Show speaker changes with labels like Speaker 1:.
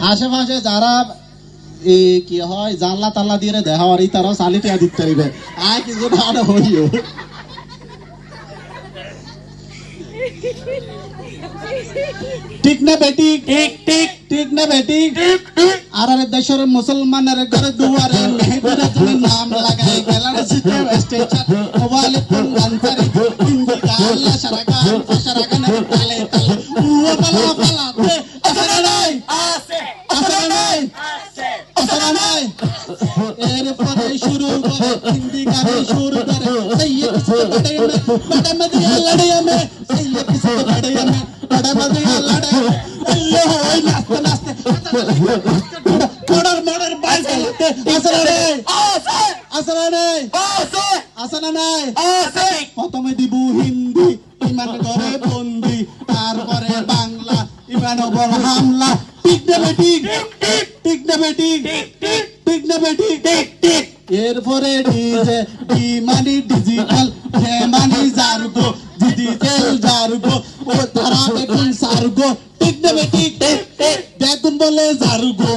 Speaker 1: আশেপাশে যারা কি হয় জানলা তাল্লা দিয়ে দেখা আর তারা চালিটিয়া দিতে হইবে আয় কিছু আর হইও ঠিক না বেটি ঠিক ঠিক ঠিক না বেটি আর দেশের মুসলমানের ঘরে দুয়ারে মেহেদিরা তুমি নাম লাগাই গেলার সিস্টেম স্টেশন ওয়ালে কোন আনসারি হিন্দি গালা সারাগান ফাশারাগানের তালে তালে ও পালা পালা আসরা নাই আসরা নাই আসরা নাই এরপরে শুরু করে হিন্দি গানে শুরু করে সৈয়দ কিসকে বড়ে মদিয়া লড়িয়া মে সৈয়দ কিসকে বড়িয়া মে বড়ে মদিয়া লড়ে আল্লাহ ওই নাচতে নাচতে মর্ডার মর্ডার বাইক চালাতে আসরা নাই আসরা নাই আসরা নাই প্রথমে দিব হিন্দি ইমান করে বন্দি তারপরে বাংলা ইমান ওপর হামলা ঠিক না বেটি ঠিক না বেটি ঠিক না বেটি এরপরে ডিজে ডি মানি ডিজিটাল জে মানি জারগো ডিজিটাল জারগো ও তারা দেখুন সারগো ঠিক না বেটি দেখুন বলে জারগো